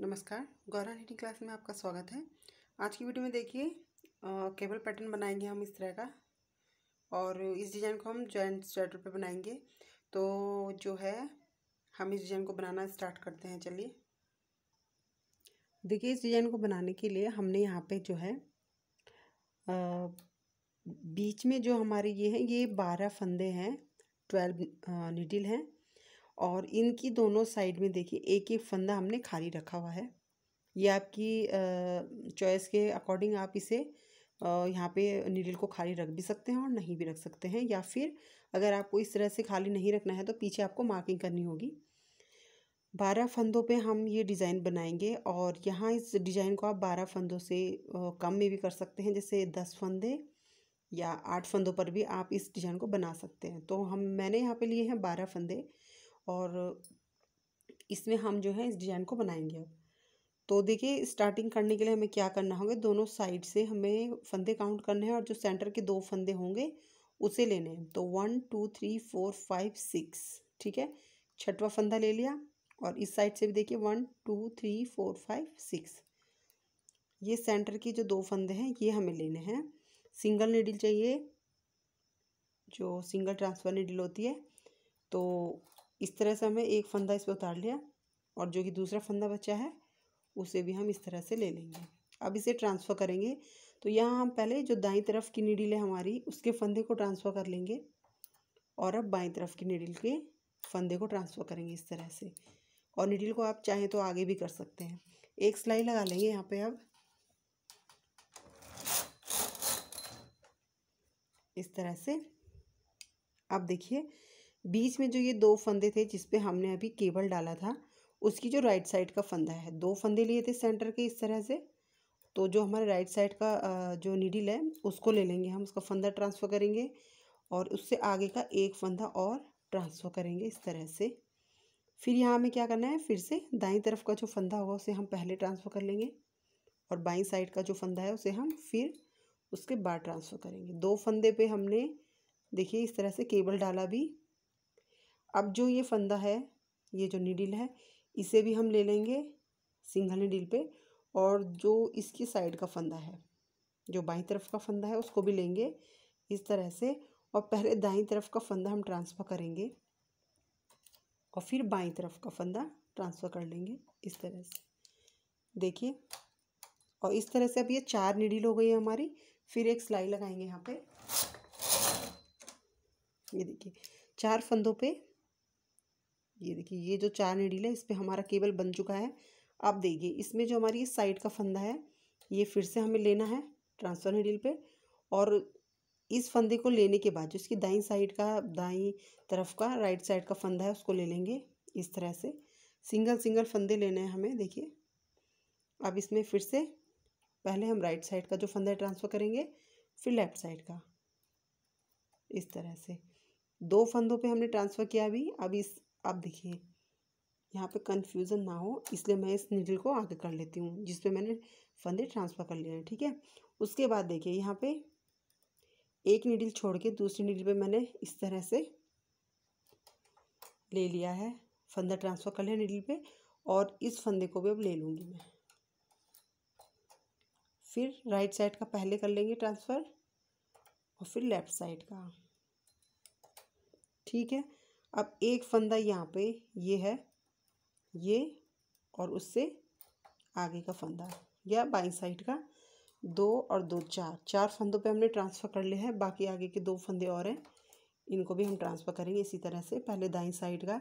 नमस्कार, Gaura knitting class में आपका स्वागत है। आज की वीडियो में देखिए केबल पैटर्न बनाएंगे हम इस तरह का, और इस डिज़ाइन को हम जॉइंट स्वेटर पे बनाएंगे। तो जो है हम इस डिज़ाइन को बनाना स्टार्ट करते हैं। चलिए देखिए, इस डिज़ाइन को बनाने के लिए हमने यहाँ पे जो है बीच में जो हमारे ये 12 फंदे हैं, 12 नीडल हैं, और इनकी दोनों साइड में देखिए एक एक फंदा हमने खाली रखा हुआ है। ये आपकी चॉइस के अकॉर्डिंग आप इसे यहाँ पे नीडल को खाली रख भी सकते हैं और नहीं भी रख सकते हैं, या फिर अगर आपको इस तरह से खाली नहीं रखना है तो पीछे आपको मार्किंग करनी होगी। 12 फंदों पे हम ये डिज़ाइन बनाएंगे, और यहाँ इस डिज़ाइन को आप 12 फंदों से कम में भी कर सकते हैं, जैसे 10 फंदे या 8 फंदों पर भी आप इस डिज़ाइन को बना सकते हैं। तो मैंने यहाँ पे लिए हैं 12 फंदे, और इसमें हम जो है इस डिज़ाइन को बनाएंगे अब। तो देखिए, स्टार्टिंग करने के लिए हमें क्या करना होगा, दोनों साइड से हमें फंदे काउंट करने हैं, और जो सेंटर के 2 फंदे होंगे उसे लेने हैं। तो 1 2 3 4 5 6, ठीक है, छठवां फंदा ले लिया। और इस साइड से भी देखिए 1 2 3 4 5 6, ये सेंटर के जो 2 फंदे हैं ये हमें लेने हैं। सिंगल नीडल चाहिए, जो सिंगल ट्रांसफर नीडल होती है। तो इस तरह से हमें एक फंदा इस पर उतार लिया, और जो कि दूसरा फंदा बचा है उसे भी हम इस तरह से ले लेंगे। अब इसे ट्रांसफ़र करेंगे। तो यहाँ हम पहले जो दाईं तरफ की नीडल है हमारी, उसके फंदे को ट्रांसफ़र कर लेंगे, और अब बाईं तरफ की नीडल के फंदे को ट्रांसफ़र करेंगे इस तरह से। और नीडल को आप चाहें तो आगे भी कर सकते हैं। एक सिलाई लगा लेंगे यहाँ पे अब इस तरह से। अब देखिए, बीच में जो ये 2 फंदे थे जिस पे हमने अभी केबल डाला था, उसकी जो राइट साइड का फंदा है, 2 फंदे लिए थे सेंटर के इस तरह से। तो जो हमारे राइट साइड का जो नीडल है उसको ले लेंगे हम, उसका फंदा ट्रांसफ़र करेंगे, और उससे आगे का एक फंदा और ट्रांसफ़र करेंगे इस तरह से। फिर यहाँ हमें क्या करना है, फिर से दाईं तरफ का जो फंदा होगा उसे हम पहले ट्रांसफ़र कर लेंगे, और बाईं साइड का जो फंदा है उसे हम फिर उसके बाद ट्रांसफ़र करेंगे। 2 फंदे पे हमने देखिए इस तरह से केबल डाला भी। अब जो ये फंदा है, ये जो नीडल है, इसे भी हम ले लेंगे सिंगल नीडल पे, और जो इसकी साइड का फंदा है, जो बाईं तरफ का फंदा है, उसको भी लेंगे इस तरह से। और पहले दाईं तरफ का फंदा हम ट्रांसफ़र करेंगे, और फिर बाईं तरफ का फंदा ट्रांसफ़र कर लेंगे इस तरह से। देखिए, और इस तरह से अब ये 4 नीडल हो गई है हमारी। फिर एक सिलाई लगाएंगे यहाँ पे। ये देखिए 4 फंदों पे, ये देखिए ये जो 4 नीडल है इस पे हमारा केबल बन चुका है। अब देखिए, इसमें जो हमारी साइड का फंदा है ये फिर से हमें लेना है ट्रांसफ़र नीडल पे, और इस फंदे को लेने के बाद जो इसकी दाईं साइड का, दाईं तरफ का राइट साइड का फंदा है उसको ले लेंगे इस तरह से। सिंगल सिंगल फंदे लेने हैं हमें। देखिए, अब इसमें फिर से पहले हम राइट साइड का जो फंदा ट्रांसफ़र करेंगे, फिर लेफ़्ट साइड का इस तरह से। 2 फंदों पे हमने ट्रांसफ़र किया अभी। अब देखिए, यहाँ पे कन्फ्यूज़न ना हो इसलिए मैं इस नीडल को आगे कर लेती हूँ जिस पे मैंने फंदे ट्रांसफ़र कर लिए हैं, ठीक है। उसके बाद देखिए, यहाँ पे एक नीडल छोड़ के दूसरी नीडल पे मैंने इस तरह से ले लिया है, फंदा ट्रांसफ़र कर लिया नीडल पे, और इस फंदे को भी अब ले लूँगी मैं। फिर राइट साइड का पहले कर लेंगे ट्रांसफ़र, और फिर लेफ़्ट साइड का, ठीक है। अब एक फंदा यहाँ पे ये है, ये, और उससे आगे का फंदा या बाईं साइड का 2 और 2 4 फंदों पे हमने ट्रांसफ़र कर लिया है। बाकी आगे के 2 फंदे और हैं, इनको भी हम ट्रांसफ़र करेंगे इसी तरह से। पहले दाईं साइड का,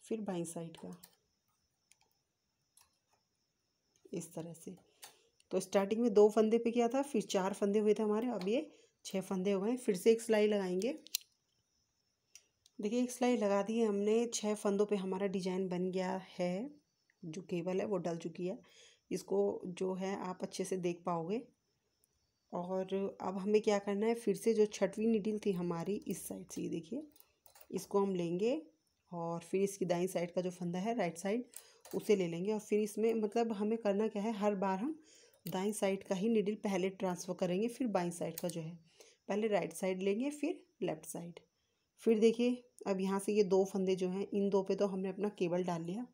फिर बाईं साइड का इस तरह से। तो स्टार्टिंग में 2 फंदे पे किया था, फिर 4 फंदे हुए थे हमारे, अब ये 6 फंदे हो गए। फिर से एक सिलाई लगाएंगे। देखिए, एक सिलाई लगा दी है हमने। 6 फंदों पे हमारा डिजाइन बन गया है। जो केबल है वो डल चुकी है, इसको जो है आप अच्छे से देख पाओगे। और अब हमें क्या करना है, फिर से जो छठवीं नीडल थी हमारी इस साइड से, ये देखिए, इसको हम लेंगे, और फिर इसकी दाईं साइड का जो फंदा है राइट साइड, उसे ले लेंगे। और फिर इसमें मतलब हमें करना क्या है, हर बार हम दाईं साइड का ही नीडल पहले ट्रांसफ़र करेंगे, फिर बाईं साइड का जो है पहले राइट साइड लेंगे, फिर लेफ़्ट साइड। फिर देखिए, अब यहाँ से ये 2 फंदे जो हैं, इन 2 पे तो हमने अपना केबल डाल लिया,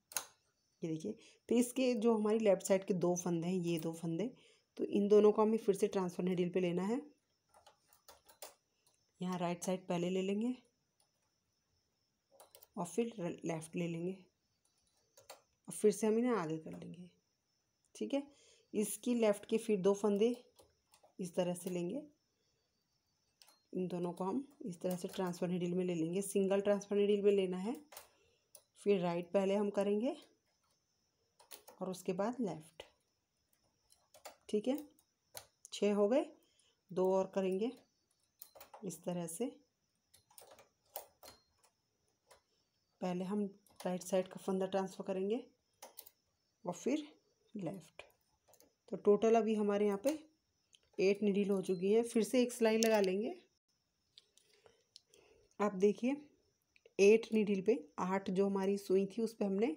ये देखिए। फिर इसके जो हमारी लेफ्ट साइड के 2 फंदे हैं, ये 2 फंदे, तो इन दोनों को हमें फिर से ट्रांसफर नीडल पे लेना है। यहाँ राइट साइड पहले ले लेंगे और फिर लेफ़्ट ले लेंगे और फिर से हम इन्हें आगे कर लेंगे। ठीक है। इसकी लेफ़्ट के फिर 2 फंदे इस तरह से लेंगे, इन दोनों को हम इस तरह से ट्रांसफर नीडल में ले लेंगे। सिंगल ट्रांसफर नीडल में लेना है, फिर राइट पहले हम करेंगे और उसके बाद लेफ़्ट। ठीक है, 6 हो गए, 2 और करेंगे इस तरह से। पहले हम राइट साइड का फंदा ट्रांसफ़र करेंगे और फिर लेफ़्ट। तो टोटल अभी हमारे यहाँ पे 8 नीडल हो चुकी है। फिर से एक सिलाई लगा लेंगे। आप देखिए 8 नीडल पे 8 जो हमारी सुई थी उस पर हमने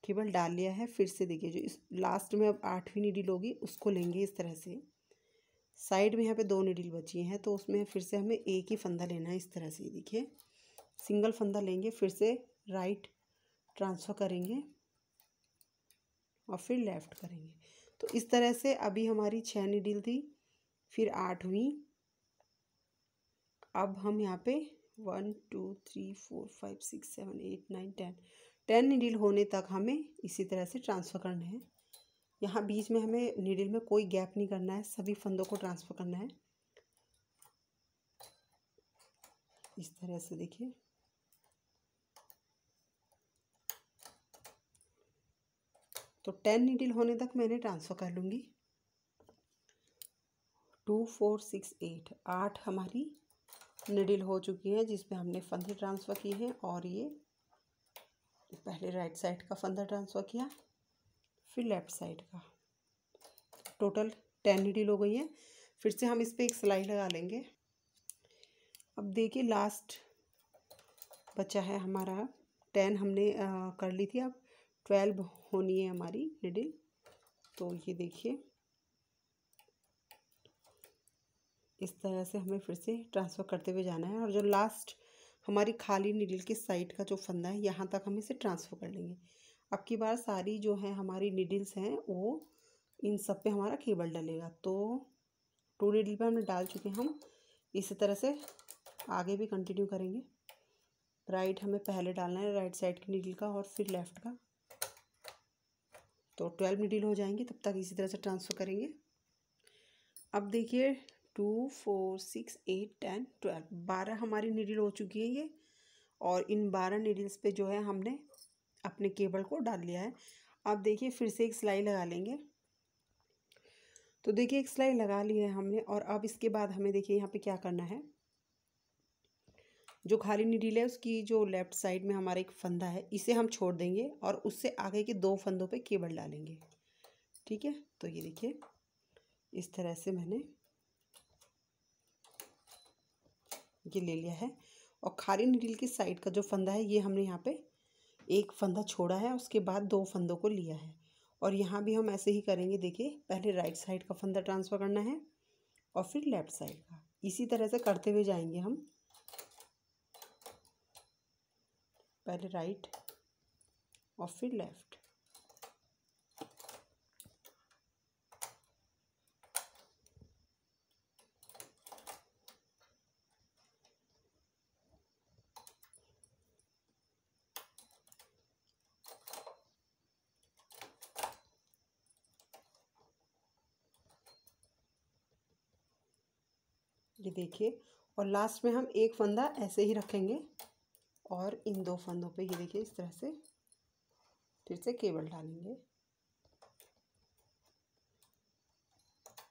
केवल डाल लिया है। फिर से देखिए जो इस लास्ट में अब 8वीं नीडल होगी उसको लेंगे इस तरह से। साइड में यहाँ पे 2 नीडल बची हैं तो उसमें फिर से हमें एक ही फंदा लेना है इस तरह से। देखिए सिंगल फंदा लेंगे, फिर से राइट ट्रांसफ़र करेंगे और फिर लेफ़्ट करेंगे। तो इस तरह से अभी हमारी 6 नीडल थी, फिर 8वीं। अब हम यहाँ पे 1 2 3 4 5 6 7 8 9 10 नीडल होने तक हमें इसी तरह से ट्रांसफ़र करना है। यहाँ बीच में हमें नीडल में कोई गैप नहीं करना है, सभी फंदों को ट्रांसफ़र करना है इस तरह से। देखिए तो 10 नीडल होने तक मैंने ट्रांसफ़र कर लूँगी। 2 4 6 8 8 हमारी नीडल हो चुकी है जिसमें हमने फंदे ट्रांसफ़र किए हैं। और ये पहले राइट साइड का फंदा ट्रांसफ़र किया, फिर लेफ़्ट साइड का। टोटल 10 नीडल हो गई है। फिर से हम इस पर एक सिलाई लगा लेंगे। अब देखिए लास्ट बचा है हमारा 10 हमने कर ली थी, अब 12 होनी है हमारी नीडल। तो ये देखिए इस तरह से हमें फिर से ट्रांसफ़र करते हुए जाना है। और जो लास्ट हमारी खाली नीडल के साइड का जो फंदा है यहाँ तक हम इसे ट्रांसफ़र कर लेंगे। अब की बार सारी जो है हमारी नीडल्स हैं वो इन सब पे हमारा केबल डलेगा। तो 2 नीडल पे हमने डाल चुके हैं हम। इसी तरह से आगे भी कंटिन्यू करेंगे। राइट हमें पहले डालना है राइट साइड की नीडल का और फिर लेफ़्ट का। तो 12 नीडल हो जाएंगे, तब तक इसी तरह से ट्रांसफ़र करेंगे। अब देखिए 2 4 6 8 10 12 12 हमारी नीडल हो चुकी है ये। और इन 12 नीडल्स पे जो है हमने अपने केबल को डाल लिया है। अब देखिए फिर से एक सिलाई लगा लेंगे। तो देखिए एक सिलाई लगा ली है हमने। और अब इसके बाद हमें देखिए यहाँ पे क्या करना है। जो खाली नीडल है उसकी जो लेफ़्ट साइड में हमारा एक फंदा है इसे हम छोड़ देंगे और उससे आगे के 2 फंदों पे केबल डालेंगे। ठीक है, तो ये देखिए इस तरह से मैंने ये ले लिया है। और खाली नीडल की साइड का जो फंदा है ये हमने यहाँ पे एक फंदा छोड़ा है, उसके बाद 2 फंदों को लिया है। और यहाँ भी हम ऐसे ही करेंगे। देखिए पहले राइट साइड का फंदा ट्रांसफ़र करना है और फिर लेफ़्ट साइड का। इसी तरह से करते हुए जाएंगे हम। पहले राइट और फिर लेफ़्ट। ये देखिए और लास्ट में हम एक फंदा ऐसे ही रखेंगे और इन 2 फंदों पे ये देखिए इस तरह से फिर से केबल डालेंगे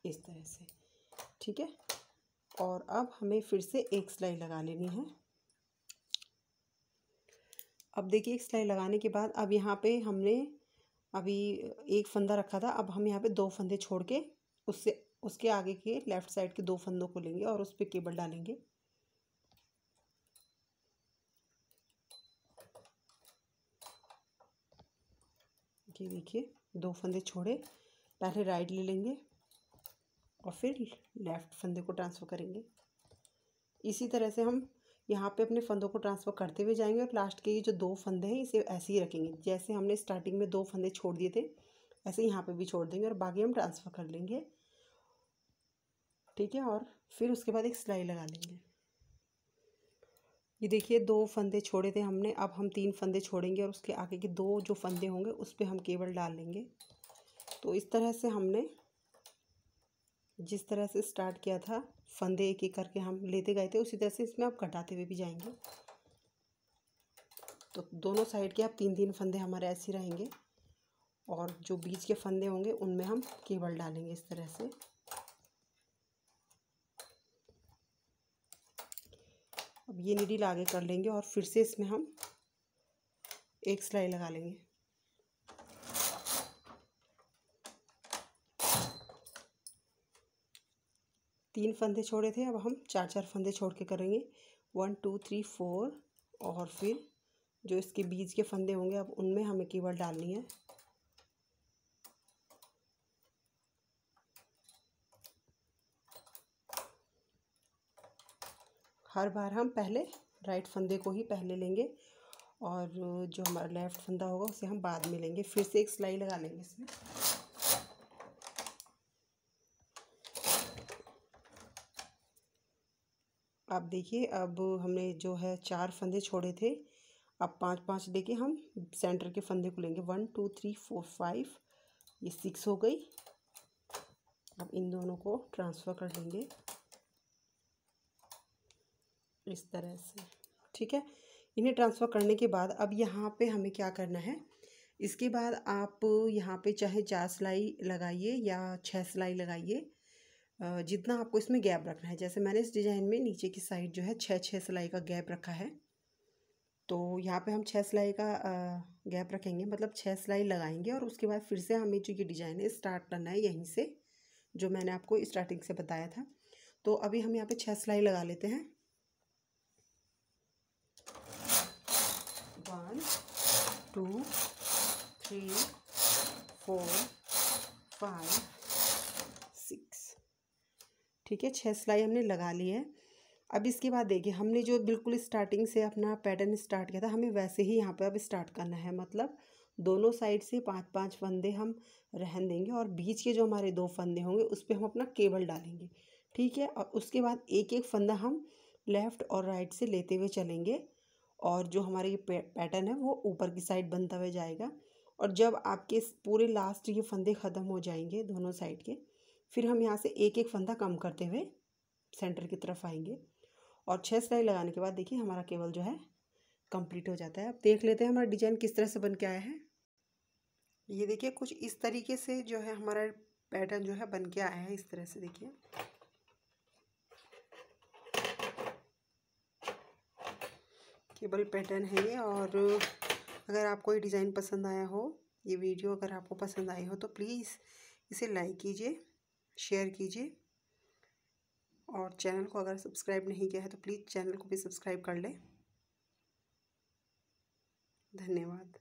इस तरह से। ठीक है, और अब हमें फिर से एक सिलाई लगा लेनी है। अब देखिए एक सिलाई लगाने के बाद अब यहाँ पे हमने अभी एक फंदा रखा था, अब हम यहाँ पे 2 फंदे छोड़ के उसके आगे के लेफ़्ट साइड के 2 फंदों को लेंगे और उस पर केबल डालेंगे। ये देखिए 2 फंदे छोड़े, पहले राइट ले लेंगे और फिर लेफ़्ट फंदे को ट्रांसफ़र करेंगे। इसी तरह से हम यहाँ पे अपने फंदों को ट्रांसफ़र करते हुए जाएंगे और लास्ट के ये जो 2 फंदे हैं इसे ऐसे ही रखेंगे। जैसे हमने स्टार्टिंग में 2 फंदे छोड़ दिए थे ऐसे यहाँ पे भी छोड़ देंगे और बाकी हम ट्रांसफ़र कर लेंगे, ठीक है। और फिर उसके बाद एक सिलाई लगा लेंगे। ये देखिए 2 फंदे छोड़े थे हमने, अब हम 3 फंदे छोड़ेंगे और उसके आगे के 2 जो फंदे होंगे उस पर हम केबल डाल लेंगे। तो इस तरह से हमने जिस तरह से स्टार्ट किया था, फंदे एक एक करके हम लेते गए थे, उसी तरह से इसमें आप घटाते हुए भी जाएंगे। तो दोनों साइड के आप 3-3 फंदे हमारे ऐसे रहेंगे और जो बीच के फंदे होंगे उनमें हम केबल डालेंगे इस तरह से। अब ये नीडल आगे कर लेंगे और फिर से इसमें हम एक सिलाई लगा लेंगे। तीन फंदे छोड़े थे, अब हम 4-4 फंदे छोड़ के करेंगे। 1 2 3 4 और फिर जो इसके बीच के फंदे होंगे अब उनमें हमें केबल डालनी है। हर बार हम पहले राइट फंदे को ही पहले लेंगे और जो हमारा लेफ़्ट फंदा होगा उसे हम बाद में लेंगे। फिर से एक सिलाई लगा लेंगे इसमें। अब देखिए, अब हमने जो है 4 फंदे छोड़े थे, अब 5-5 लेके हम सेंटर के फंदे को लेंगे। 1 2 3 4 5, ये 6 हो गई। अब इन दोनों को ट्रांसफ़र कर लेंगे इस तरह से, ठीक है। इन्हें ट्रांसफ़र करने के बाद अब यहाँ पे हमें क्या करना है, इसके बाद आप यहाँ पे चाहे 4 सिलाई लगाइए या 6 सिलाई लगाइए, जितना आपको इसमें गैप रखना है। जैसे मैंने इस डिज़ाइन में नीचे की साइड जो है 6-6 सिलाई का गैप रखा है, तो यहाँ पे हम 6 सिलाई का गैप रखेंगे, मतलब 6 सिलाई लगाएंगे और उसके बाद फिर से हमें जो ये डिज़ाइन है स्टार्ट करना है यहीं से, जो मैंने आपको स्टार्टिंग से बताया था। तो अभी हम यहाँ पे 6 सिलाई लगा लेते हैं। 1 2 3 4 5 6, ठीक है। 6 सिलाई हमने लगा ली है। अब इसके बाद देखिए, हमने जो बिल्कुल स्टार्टिंग से अपना पैटर्न स्टार्ट किया था, हमें वैसे ही यहाँ पे अब स्टार्ट करना है। मतलब दोनों साइड से 5-5 फंदे हम रहन देंगे और बीच के जो हमारे 2 फंदे होंगे उस पर हम अपना केबल डालेंगे, ठीक है। और उसके बाद एक एक फंदा हम लेफ़्ट और राइट से लेते हुए चलेंगे और जो हमारे ये पैटर्न है वो ऊपर की साइड बनता हुआ जाएगा। और जब आपके पूरे लास्ट ये फंदे ख़त्म हो जाएंगे दोनों साइड के, फिर हम यहाँ से एक एक फंदा कम करते हुए सेंटर की तरफ आएंगे और 6 सिलाई लगाने के बाद देखिए हमारा केबल जो है कंप्लीट हो जाता है। अब देख लेते हैं हमारा डिज़ाइन किस तरह से बन के आया है। ये देखिए कुछ इस तरीके से जो है हमारा पैटर्न जो है बन के आया है, इस तरह से देखिए। केबल पैटर्न है ये। और अगर आपको ये डिज़ाइन पसंद आया हो, ये वीडियो अगर आपको पसंद आई हो तो प्लीज़ इसे लाइक कीजिए, शेयर कीजिए और चैनल को अगर सब्सक्राइब नहीं किया है तो प्लीज़ चैनल को भी सब्सक्राइब कर लें। धन्यवाद।